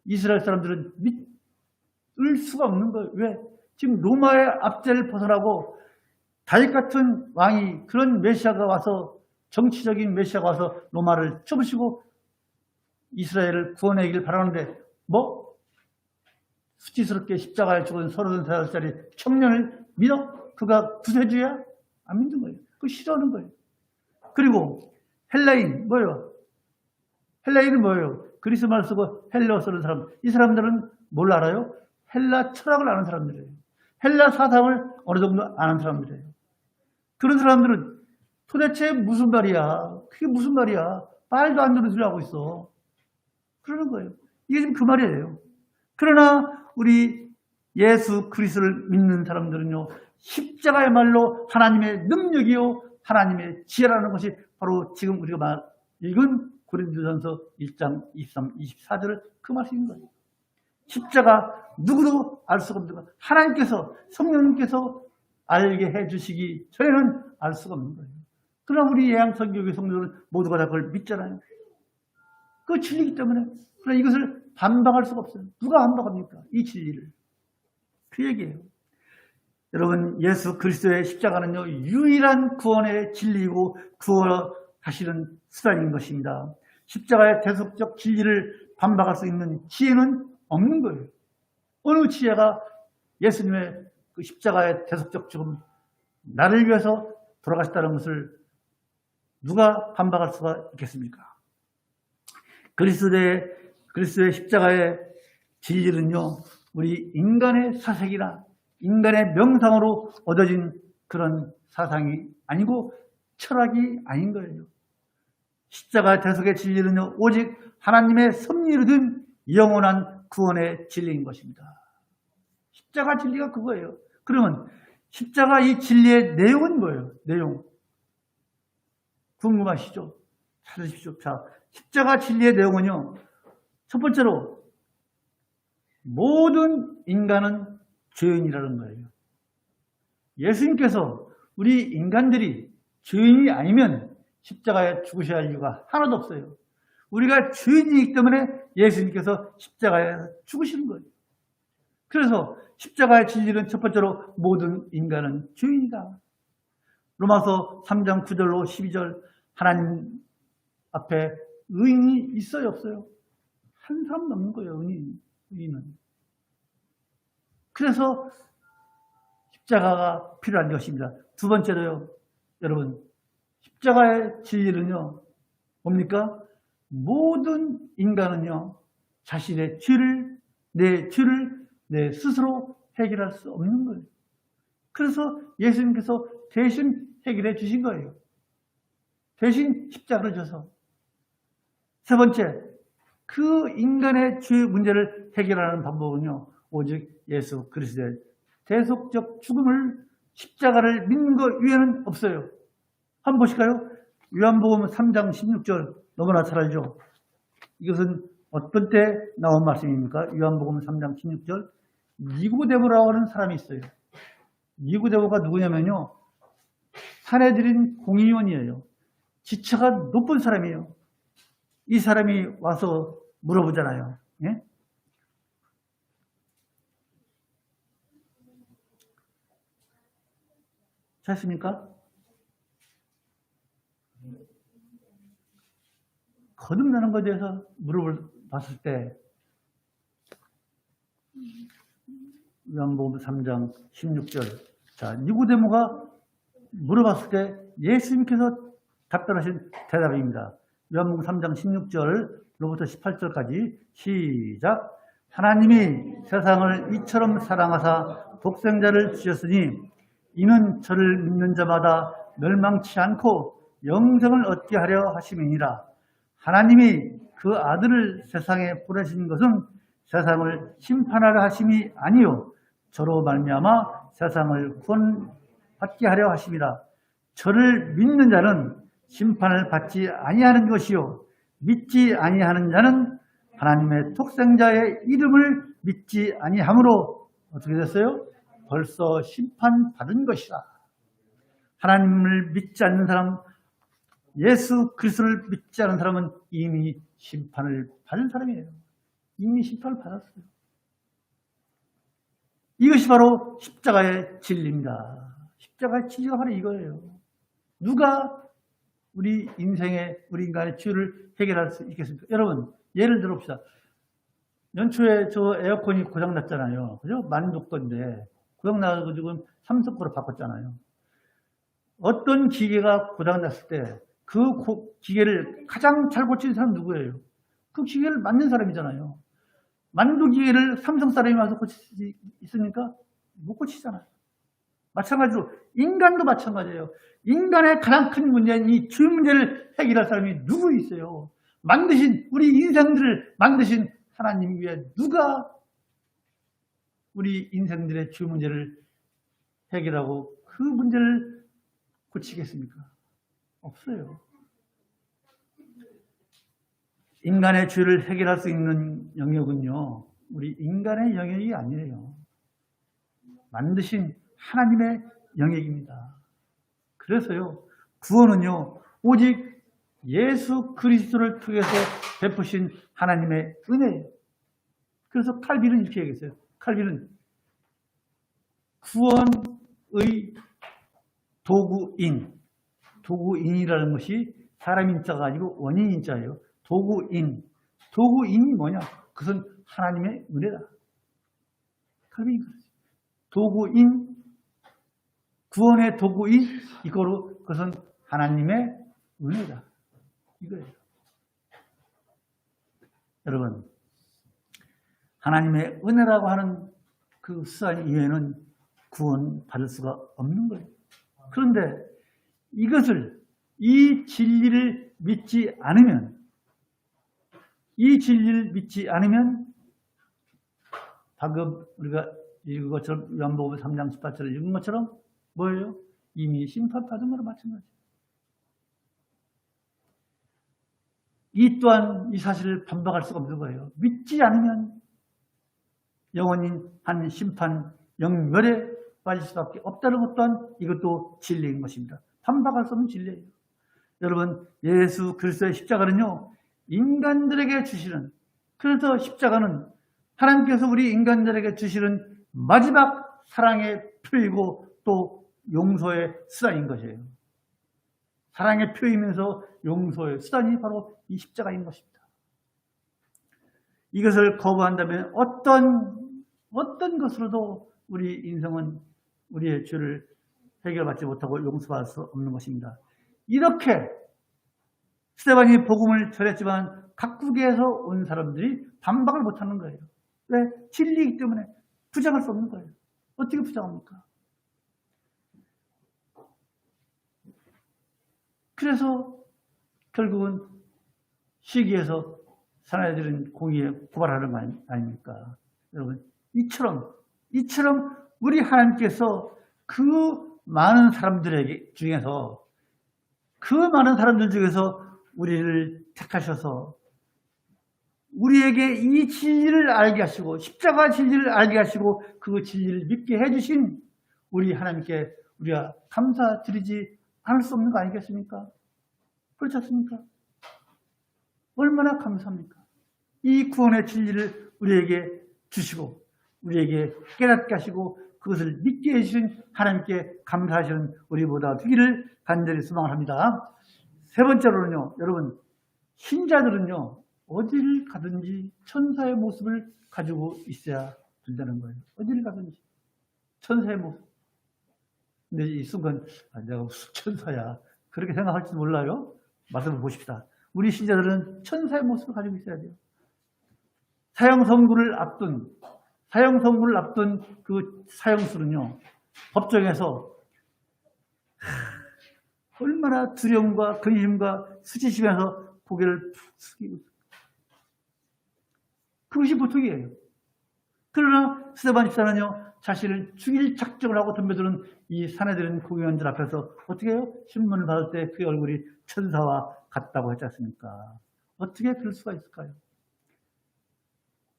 이스라엘 사람들은 믿을 수가 없는 거예요. 왜? 지금 로마의 압제를 벗어나고 다윗 같은 왕이, 그런 메시아가 와서, 정치적인 메시아가 와서 로마를 쳐부시고 이스라엘을 구원하기를 바라는데 뭐? 수치스럽게 십자가에 죽은 33살짜리 청년을 믿어? 그가 구세주야? 안 믿는 거예요. 그거 싫어하는 거예요. 그리고 헬라인 뭐예요? 헬라인은 뭐예요? 그리스 말 쓰고 헬라어 쓰는 사람. 이 사람들은 뭘 알아요? 헬라 철학을 아는 사람들이에요. 헬라 사상을 어느 정도 아는 사람들이에요. 그런 사람들은 도대체 무슨 말이야? 그게 무슨 말이야? 말도 안 되는 소리 하고 있어. 그러는 거예요. 이게 지금 그 말이에요. 그러나 우리 예수 그리스도를 믿는 사람들은요, 십자가야말로 하나님의 능력이요 하나님의 지혜라는 것이 바로 지금 우리가 읽은 고린도전서 1장 23, 24절을 그 말씀인 거예요. 십자가 누구도 알 수가 없는 거예요. 하나님께서, 성령님께서 알게 해주시기 전에는 알 수가 없는 거예요. 그러나 우리 예양선교회 성도들은 모두가 다 그걸 믿잖아요. 그 진리이기 때문에. 그러나 이것을 반박할 수가 없어요. 누가 반박합니까? 이 진리를. 그 얘기예요. 여러분, 예수 그리스도의 십자가는요, 유일한 구원의 진리이고 구원하시는 수단인 것입니다. 십자가의 대속적 진리를 반박할 수 있는 지혜는 없는 거예요. 어느 지혜가 예수님의 그 십자가의 대속적 죽음, 나를 위해서 돌아가셨다는 것을 누가 반박할 수가 있겠습니까? 그리스도의 십자가의 진리는요, 우리 인간의 사색이나 인간의 명상으로 얻어진 그런 사상이 아니고 철학이 아닌 거예요. 십자가 대속의 진리는요, 오직 하나님의 섭리로 든 영원한 구원의 진리인 것입니다. 십자가 진리가 그거예요. 그러면 십자가 이 진리의 내용은 뭐예요? 내용. 궁금하시죠? 찾으십시오. 자, 십자가 진리의 내용은요, 첫 번째로 모든 인간은 죄인이라는 거예요. 예수님께서 우리 인간들이 죄인이 아니면 십자가에 죽으셔야 할 이유가 하나도 없어요. 우리가 죄인이기 때문에 예수님께서 십자가에 죽으시는 거예요. 그래서 십자가의 진리는 첫 번째로 모든 인간은 죄인이다. 로마서 3장 9절로 12절, 하나님 앞에 의인이 있어요, 없어요? 한 사람 넘는 거예요, 의인은. 그래서 십자가가 필요한 것입니다. 두 번째로요, 여러분, 십자가의 진리는요, 뭡니까? 모든 인간은요, 자신의 죄를, 내 스스로 해결할 수 없는 거예요. 그래서 예수님께서 대신 해결해 주신 거예요. 대신 십자가를 져서. 세 번째, 그 인간의 죄 문제를 해결하는 방법은요, 오직 예수 그리스도의 대속적 죽음을, 십자가를 믿는 것 외에는 없어요. 한번 보실까요? 요한복음 3장 16절 너무나 잘 알죠? 이것은 어떤 때 나온 말씀입니까? 요한복음 3장 16절, 니고데모라고 하는 사람이 있어요. 니고데모가 누구냐면요, 산헤드린 공의원이에요. 지체가 높은 사람이에요. 이 사람이 와서 물어보잖아요. 예? 됐습니까? 거듭나는 것에 대해서 물어봤을 때 요한복음 3장 16절. 자, 니고데모가 물어봤을 때 예수님께서 답변하신 대답입니다. 요한복음 3장 16절로부터 18절까지 시작. 하나님이 세상을 이처럼 사랑하사 독생자를 주셨으니 이는 저를 믿는 자마다 멸망치 않고 영생을 얻게 하려 하심이니라. 하나님이 그 아들을 세상에 보내신 것은 세상을 심판하려 하심이 아니요 저로 말미암아 세상을 구원받게 하려 하심이라. 저를 믿는 자는 심판을 받지 아니하는 것이요 믿지 아니하는 자는 하나님의 독생자의 이름을 믿지 아니하므로 어떻게 됐어요? 벌써 심판받은 것이다. 하나님을 믿지 않는 사람, 예수 그리스도를 믿지 않은 사람은 이미 심판을 받은 사람이에요. 이미 심판을 받았어요. 이것이 바로 십자가의 진리입니다. 십자가의 진리가 바로 이거예요. 누가 우리 인생의, 우리 인간의 죄를 해결할 수 있겠습니까? 여러분, 예를 들어 봅시다. 연초에 저 에어컨이 고장났잖아요. 그죠? 만족도인데 고장나가지고 삼성거로 바꿨잖아요. 어떤 기계가 고장났을 때 그 기계를 가장 잘 고치는 사람은 누구예요? 그 기계를 만든 사람이잖아요. 만든 기계를 삼성 사람이 와서 고칠 수 있습니까? 못 고치잖아요. 마찬가지로 인간도 마찬가지예요. 인간의 가장 큰 문제는 이 죄 문제를 해결할 사람이 누구 있어요? 만드신, 우리 인생들을 만드신 하나님 위에 누가 우리 인생들의 죄 문제를 해결하고 그 문제를 고치겠습니까? 없어요. 인간의 죄를 해결할 수 있는 영역은요, 우리 인간의 영역이 아니에요. 만드신 하나님의 영역입니다. 그래서요, 구원은요, 오직 예수 그리스도를 통해서 베푸신 하나님의 은혜예요. 그래서 칼빈은 이렇게 얘기했어요. 칼빈은 구원의 도구인이라는 것이 사람 인자가 아니고 원인 인자예요. 도구인이 뭐냐? 그것은 하나님의 은혜다. 칼빈이 그랬어요. 도구인, 구원의 도구인, 이거로 그것은 하나님의 은혜다. 이거예요. 여러분, 하나님의 은혜라고 하는 그 수단 이외에는 구원받을 수가 없는 거예요. 그런데 이것을, 이 진리를 믿지 않으면 방금 우리가 읽은 것처럼 요한복음 3장 18절을 읽은 것처럼 뭐예요? 이미 심판받은 거로 마찬가지예요. 이 또한 이 사실을 반박할 수가 없는 거예요. 믿지 않으면 영원히 한 심판, 영멸에 빠질 수밖에 없다는 것 또한 이것도 진리인 것입니다. 반박할 수 없는 진리예요. 여러분, 예수 그리스도의 십자가는요, 인간들에게 주시는, 그래서 십자가는 하나님께서 우리 인간들에게 주시는 마지막 사랑의 표이고 또 용서의 수단인 것이에요. 사랑의 표이면서 용서의 수단이 바로 이 십자가인 것입니다. 이것을 거부한다면 어떤 것으로도 우리 인생은 우리의 죄를 해결받지 못하고 용서받을 수 없는 것입니다. 이렇게 스데반이 복음을 전했지만 각국에서 온 사람들이 반박을 못하는 거예요. 왜? 진리이기 때문에 부정할 수 없는 거예요. 어떻게 부정합니까? 그래서 결국은 시기에서 사나이들은 공의에 고발하는 거 아닙니까? 여러분, 이처럼 우리 하나님께서 그 많은 사람들 중에서 우리를 택하셔서 우리에게 이 진리를 알게 하시고 십자가 진리를 알게 하시고 그 진리를 믿게 해주신 우리 하나님께 우리가 감사드리지 않을 수 없는 거 아니겠습니까? 그렇지 않습니까? 얼마나 감사합니까? 이 구원의 진리를 우리에게 주시고 우리에게 깨닫게 하시고 그것을 믿게 해주신 하나님께 감사하시는 우리 모두가 되기를 간절히 소망합니다. 세 번째로는요, 여러분, 신자들은요, 어디를 가든지 천사의 모습을 가지고 있어야 준다는 거예요. 어디를 가든지. 천사의 모습. 근데 이 순간, 내가 무슨 천사야. 그렇게 생각할지 몰라요. 말씀을 보십시다. 우리 신자들은 천사의 모습을 가지고 있어야 돼요. 사형선고를 앞둔 그 사형수는요, 법정에서 얼마나 두려움과 근심과 수치심에서 고개를 푹 숙이고 있어요. 그것이 보통이에요. 그러나 스데반 집사는요, 자신을 죽일 작정을 하고 덤벼드는 이 사내들은 공회원들 앞에서 어떻게 해요? 신문을 받을 때 그의 얼굴이 천사와 같다고 했지 않습니까? 어떻게 그럴 수가 있을까요?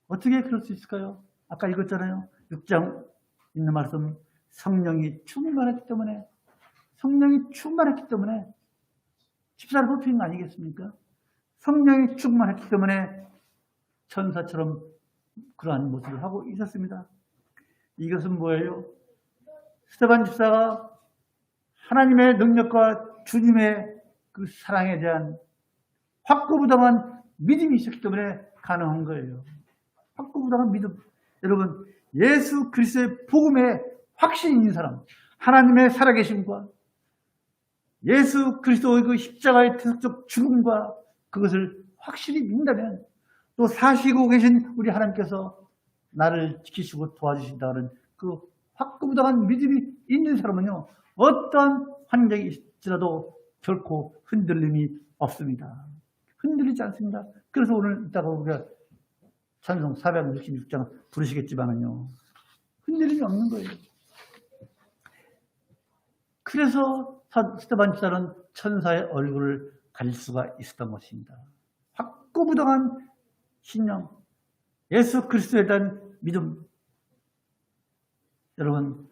어떻게 그럴 수 있을까요? 아까 읽었잖아요. 6장 있는 말씀, 성령이 충만했기 때문에, 집사를 뽑힌 거 아니겠습니까? 성령이 충만했기 때문에 천사처럼 그러한 모습을 하고 있었습니다. 이것은 뭐예요? 스데반 집사가 하나님의 능력과 주님의 그 사랑에 대한 확고부당한 믿음이 있었기 때문에 가능한 거예요. 확고부당한 믿음. 여러분, 예수 그리스도의 복음에 확신이 있는 사람, 하나님의 살아계심과 예수 그리스도의 그 십자가의 태속적 죽음과 그것을 확실히 믿는다면, 또 사시고 계신 우리 하나님께서 나를 지키시고 도와주신다는 그 확고부당한 믿음이 있는 사람은요, 어떤 환경이 있을지라도 결코 흔들림이 없습니다. 흔들리지 않습니다. 그래서 오늘 이따가 우리가 찬송 466장 부르시겠지만은요, 흔들림이 없는 거예요. 그래서 스데반 집사는 천사의 얼굴을 가릴 수가 있었던 것입니다. 확고부당한 신념, 예수 그리스도에 대한 믿음. 여러분,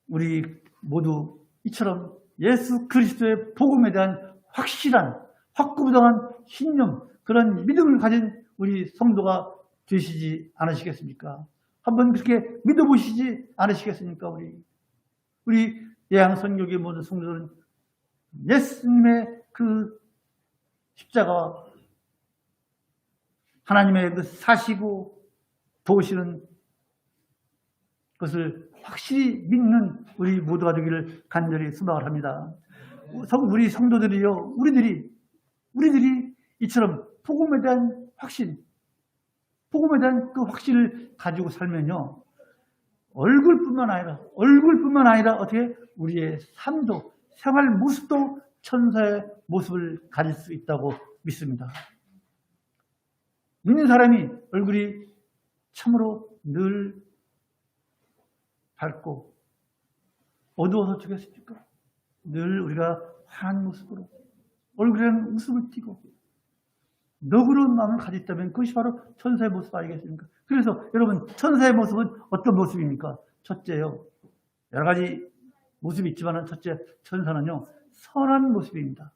우리 모두 이처럼 예수 그리스도의 복음에 대한 확실한, 확고부당한 신념, 그런 믿음을 가진 우리 성도가 되시지 않으시겠습니까? 한번 그렇게 믿어보시지 않으시겠습니까? 우리 예양선교계 모든 성도들은 예수님의 그 십자가와 하나님의 그 사시고 도우시는 것을 확실히 믿는 우리 모두가 되기를 간절히 소망을 합니다. 우리 성도들이요, 우리들이 이처럼 복음에 대한 확신, 복음에 대한 그 확신을 가지고 살면요, 얼굴뿐만 아니라 어떻게 우리의 삶도, 생활 모습도 천사의 모습을 가질 수 있다고 믿습니다. 믿는 사람이 얼굴이 참으로 늘 밝고 어두워서 죽겠습니까? 늘 우리가 환한 모습으로, 얼굴에는 웃음을 띠고 너그러운 마음을 가졌다면 그것이 바로 천사의 모습 아니겠습니까? 그래서 여러분, 천사의 모습은 어떤 모습입니까? 첫째요, 여러 가지 모습이 있지만 첫째, 천사는요, 선한 모습입니다.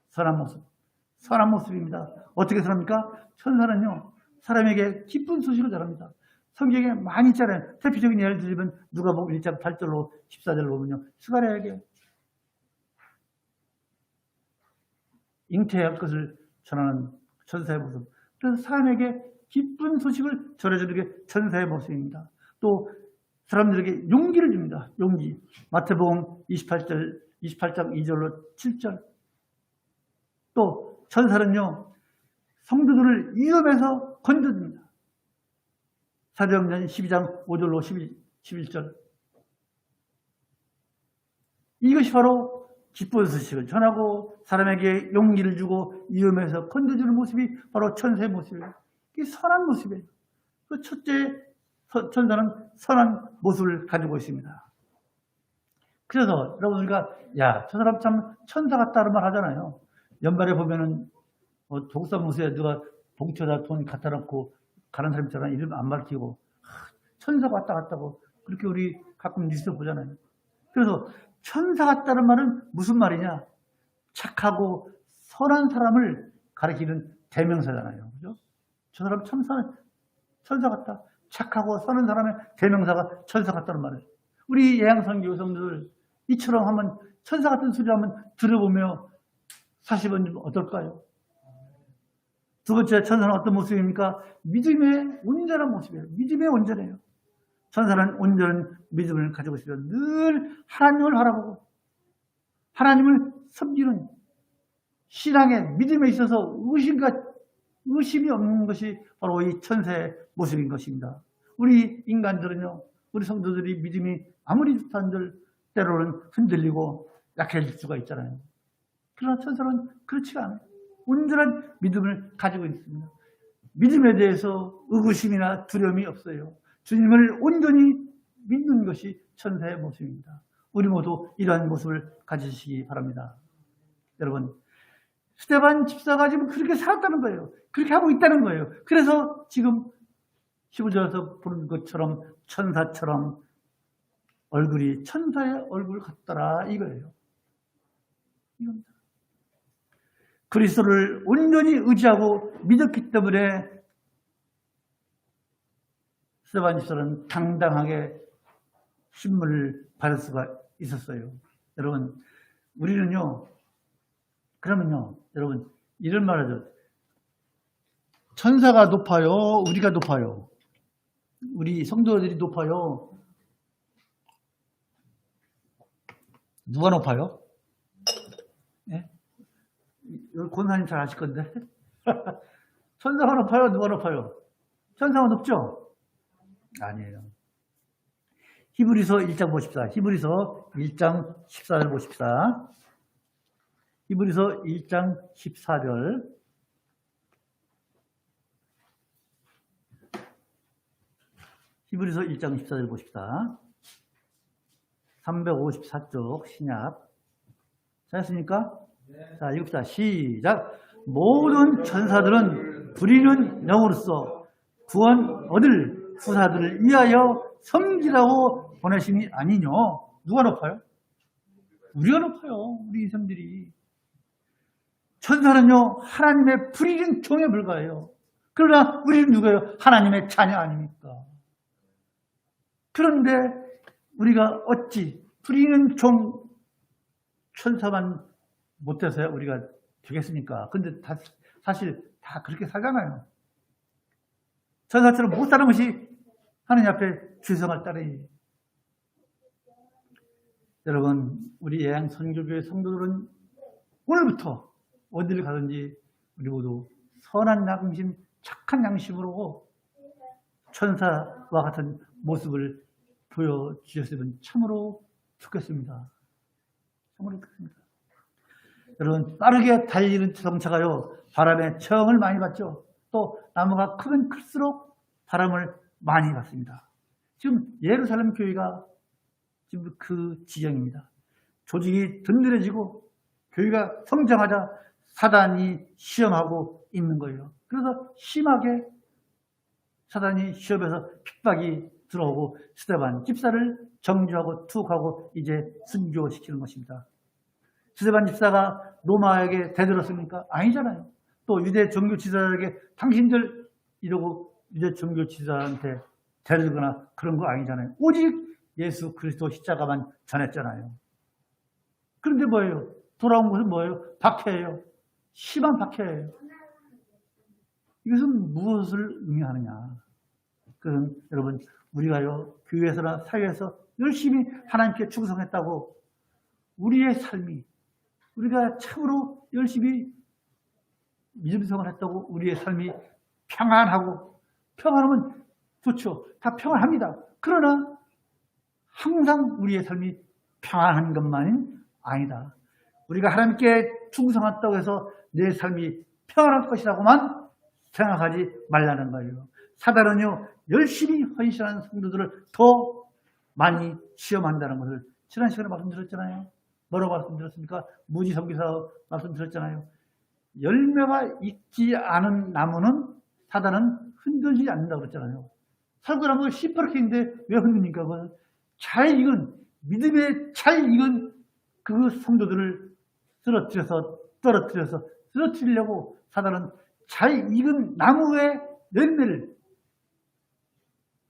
선한 모습입니다. 어떻게 선합니까? 천사는요, 사람에게 기쁜 소식을 전합니다. 성경에 많이 있잖아요. 대표적인 예를 들면 누가복음 1장 8절로 14절로 보면요, 스가랴에게 잉태할 것을 전하는 천사의 모습. 그래서 사람에게 기쁜 소식을 전해주는 게 천사의 모습입니다. 또 사람들에게 용기를 줍니다. 용기. 마태복음 28장 2절로 7절. 또 천사는요, 성도들을 위험에서 건져줍니다. 사도행전 12장 5절로 11절. 이것이 바로 기쁜 소식을 전하고 사람에게 용기를 주고 위험에서 건져주는 모습이 바로 천사의 모습이에요. 이게 선한 모습이에요. 그 첫째, 천사는 선한 모습을 가지고 있습니다. 그래서 여러분, 우리가 저 사람 참 천사 같다는 말 하잖아요. 연말에 보면은 독사무소에 누가 봉투에다 돈 갖다 놓고 가는 사람 있잖아요. 이름 안 밝히고 천사 같다고 그렇게 우리 가끔 뉴스 보잖아요. 그래서 천사 같다는 말은 무슨 말이냐? 착하고 선한 사람을 가리키는 대명사잖아요. 그죠? 저 사람 천사 같다. 착하고 선한 사람의 대명사가 천사 같다는 말이에요. 우리 예양선교 성도들 이처럼 한번 천사 같은 소리를 한번 들어보며 사시면 좀 어떨까요? 두 번째, 천사는 어떤 모습입니까? 믿음의 온전한 모습이에요. 믿음의 온전해요. 천사는 온전한 믿음을 가지고 있으며 늘 하나님을 바라보고 하나님을 섬기는 신앙의 믿음에 있어서 의심이 없는 것이 바로 이 천사의 모습인 것입니다. 우리 인간들은요, 우리 성도들이 믿음이 아무리 좋다한들 때로는 흔들리고 약해질 수가 있잖아요. 그러나 천사는 그렇지가 않아요. 온전한 믿음을 가지고 있습니다. 믿음에 대해서 의구심이나 두려움이 없어요. 주님을 온전히 믿는 것이 천사의 모습입니다. 우리 모두 이러한 모습을 가지시기 바랍니다. 여러분, 스데반 집사가 지금 그렇게 살았다는 거예요. 그렇게 하고 있다는 거예요. 그래서 지금 15절에서 보는 것처럼 천사처럼 얼굴이 천사의 얼굴 같더라 이거예요. 이겁니다. 그리스도를 온전히 의지하고 믿었기 때문에 스데반 집사는 당당하게 신문을 받을 수가 있었어요. 여러분, 우리는요, 그러면요, 여러분, 이런 말 하죠. 천사가 높아요? 우리가 높아요? 우리 성도들이 높아요? 누가 높아요? 네? 권사님 잘 아실 건데. 천사가 높아요? 누가 높아요? 천사가 높죠? 아니에요. 히브리서 1장 보십시다. 히브리서 1장 14절 보십시다. 히브리서 1장 14절. 히브리서 1장 14절 보십시다. 354쪽 신약. 찾았습니까? 네. 자, 읽읍시다. 시작. 모든 천사들은 부리는 영으로서 구원 얻을 후사들을 위하여 섬기라고 보내심이 아니뇨. 누가 높아요? 우리가 높아요. 우리 인생들이. 천사는요, 하나님의 부리는 종에 불과해요. 그러나 우리는 누구예요? 하나님의 자녀 아닙니까? 그런데 우리가 어찌 부리는 종 천사만 못해서야 우리가 되겠습니까? 근데 사실 다 그렇게 살잖아요. 천사처럼 못 사는 것이 하나님 앞에 죄성을 따르니. 여러분, 우리 예양 선교교회 성도들은 오늘부터 어디를 가든지 우리 모두 선한 양심, 착한 양심으로 천사와 같은 모습을 보여주셨으면 참으로 좋겠습니다. 참으로 좋겠습니다. 여러분, 빠르게 달리는 자동차가요, 바람에 처음을 많이 받죠. 또 나무가 크면 클수록 바람을 많이 받습니다. 지금 예루살렘 교회가 지금 그 지경입니다. 조직이 든든해지고 교회가 성장하자 사단이 시험하고 있는 거예요. 그래서 심하게 사단이 시험에서 핍박이 들어오고 스데반 집사를 정죄하고 투옥하고 이제 순교시키는 것입니다. 스데반 집사가 로마에게 대들었습니까? 아니잖아요. 또 유대 종교 지도자에게 당신들 이러고 유대 종교 지도자한테 대들거나 그런 거 아니잖아요. 오직 예수 그리스도 십자가만 전했잖아요. 그런데 뭐예요? 돌아온 것은 뭐예요? 박해예요. 심한 박해예요. 이것은 무엇을 의미하느냐? 그럼 여러분, 우리가요, 교회에서나 사회에서 열심히 하나님께 충성했다고 우리의 삶이, 우리가 참으로 열심히 믿음생활 했다고 우리의 삶이 평안하고, 평안하면 좋죠. 다 평안합니다. 그러나 항상 우리의 삶이 평안한 것만은 아니다. 우리가 하나님께 충성했다고 해서 내 삶이 평안할 것이라고만 생각하지 말라는 거예요. 사단은요, 열심히 헌신하는 성도들을 더 많이 시험한다는 것을 지난 시간에 말씀드렸잖아요. 뭐라고 말씀드렸습니까? 무지 선교사 말씀드렸잖아요. 열매가 있지 않은 나무는 사단은 흔들리지 않는다고 그랬잖아요. 사과나무가 시퍼렇게 있는데 왜 흔듭니까? 잘 익은, 믿음에 잘 익은 그 성도들을 쓰러뜨리려고 사단은 잘 익은 나무의 열매를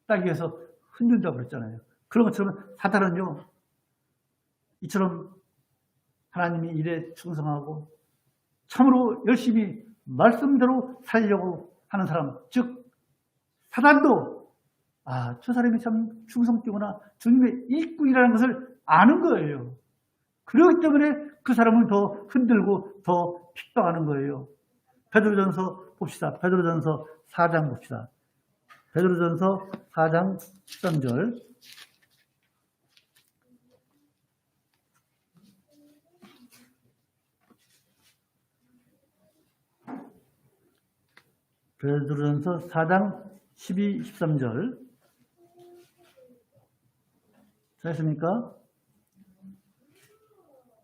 따기 위해서 흔든다고 그랬잖아요. 그런 것처럼 사단은요, 이처럼 하나님이 일에 충성하고 참으로 열심히 말씀대로 살려고 하는 사람, 즉 사단도 아, 저 사람이 참 충성되구나, 주님의 일꾼이라는 것을 아는 거예요. 그렇기 때문에 그 사람을 더 흔들고 더 핍박하는 거예요. 베드로전서 봅시다. 베드로전서 4장 봅시다. 베드로전서 4장 13절. 베드로전서 4장 12, 13절. 찾으십니까?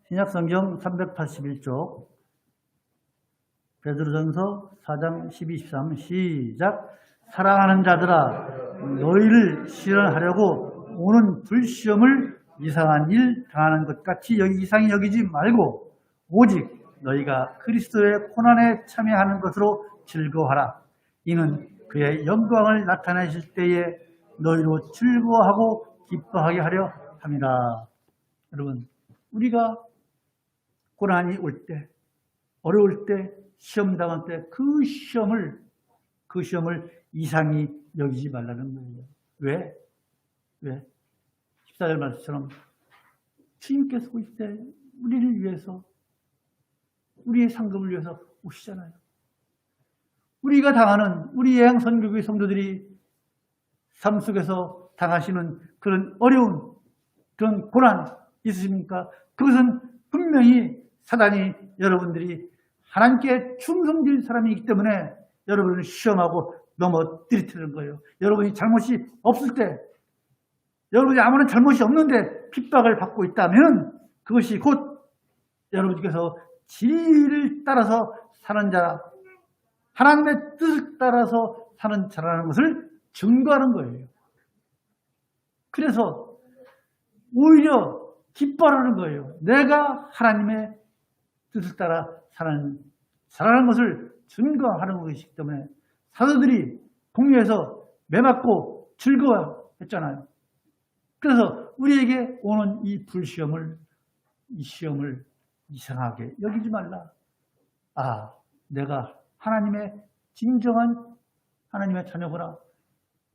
신약성경 381쪽. 베드로전서 4장 12, 13. 시작. 사랑하는 자들아, 너희를 시련하려고 오는 불시험을 이상한 일 당하는 것 같이 이상히 여기지 말고 오직 너희가 그리스도의 고난에 참여하는 것으로 즐거워하라. 이는 그의 영광을 나타내실 때에 너희로 즐거워하고 기뻐하게 하려 함이라. 여러분, 우리가 고난이 올 때, 어려울 때, 시험 당할 때 그 시험을 이상히 여기지 말라는 거예요. 왜? 14절 말씀처럼 주님께서 오실 때 우리를 위해서, 우리의 상급을 위해서 오시잖아요. 우리가 당하는, 우리 예양선교회 성도들이 삶 속에서 당하시는 그런 어려운, 그런 고난 있으십니까? 그것은 분명히 사단이 여러분들이 하나님께 충성된 사람이기 때문에 여러분을 시험하고 넘어뜨리는 거예요. 여러분이 잘못이 없을 때, 여러분이 아무런 잘못이 없는데 핍박을 받고 있다면 그것이 곧 여러분께서 진리를 따라서 사는 자, 하나님의 뜻을 따라서 사는 자라는 것을 증거하는 거예요. 그래서 오히려 기뻐하는 거예요. 내가 하나님의 뜻을 따라 사는 자라는 것을 증거하는 것이기 때문에 사도들이 공유에서 매맞고 즐거워했잖아요. 그래서 우리에게 오는 이 불시험을, 이 시험을 이상하게 여기지 말라. 아, 내가 하나님의 진정한 하나님의 자녀구나.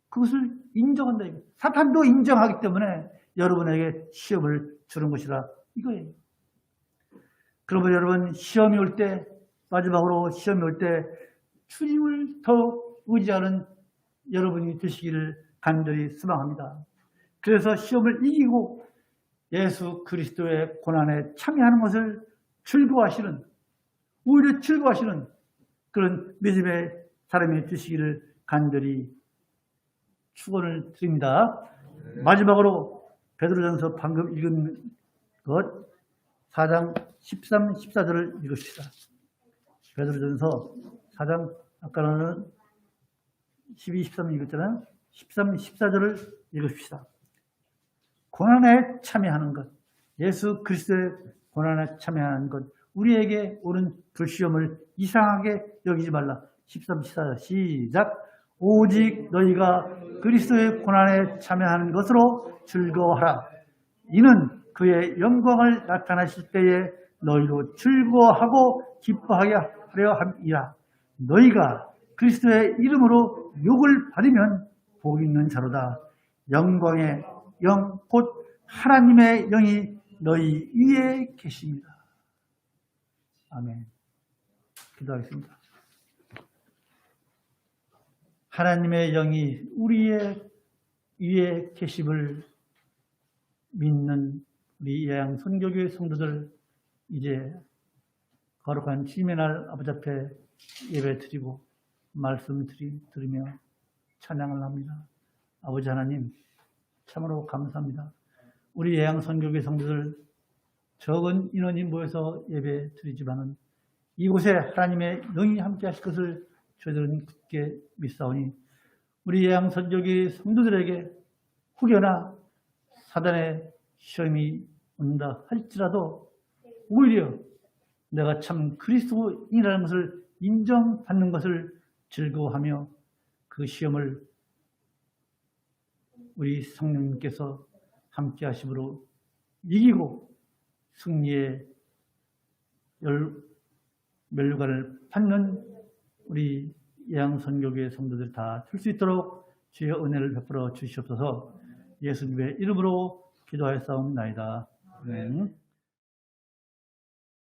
그것을 인정한다. 사탄도 인정하기 때문에 여러분에게 시험을 주는 것이라 이거예요. 그러면 여러분, 시험이 올 때, 마지막으로 시험이 올 때 주님을 더 의지하는 여러분이 되시기를 간절히 소망합니다. 그래서 시험을 이기고 예수 그리스도의 고난에 참여하는 것을 즐거워하시는, 오히려 즐거워하시는 그런 믿음의 사람이 되시기를 간절히 축원을 드립니다. 마지막으로 베드로전서 방금 읽은 것 4장 13, 14절을 읽읍시다. 베드로전서 4장 아까는 12, 13 읽었잖아요. 13, 14절을 읽읍시다. 고난에 참여하는 것, 예수 그리스도의 고난에 참여하는 것, 우리에게 오는 불시험을 이상하게 여기지 말라. 13, 14절 시작. 오직 너희가 그리스도의 고난에 참여하는 것으로 즐거워하라. 이는 그의 영광을 나타나실 때에 너희로 즐거워하고 기뻐하게 하려 함이라. 너희가 그리스도의 이름으로 욕을 받으면 복 있는 자로다. 영광의 영, 곧 하나님의 영이 너희 위에 계십니다. 아멘. 기도하겠습니다. 하나님의 영이 우리의 위에 계심을 믿는 우리 예양 선교교회 성도들, 이제 거룩한 주님의 날 아버지 앞에 예배 드리고 말씀 들으며 찬양을 합니다. 아버지 하나님, 참으로 감사합니다. 우리 예양 선교교회 성도들 적은 인원이 모여서 예배 드리지만은 이곳에 하나님의 영이 함께 하실 것을 저희들은 굳게 믿사오니 우리 예양 선교교회 성도들에게 혹여나 사단의 시험이 온다 할지라도 오히려 내가 참 그리스도인이라는 것을 인정받는 것을 즐거워하며 그 시험을 우리 성령님께서 함께 하심으로 이기고 승리의 면류관을 받는 우리 예양 선교교회 성도들 다 될 수 있도록 주의 은혜를 베풀어 주시옵소서. 예수님의 이름으로 기도하였사옵나이다. 아멘.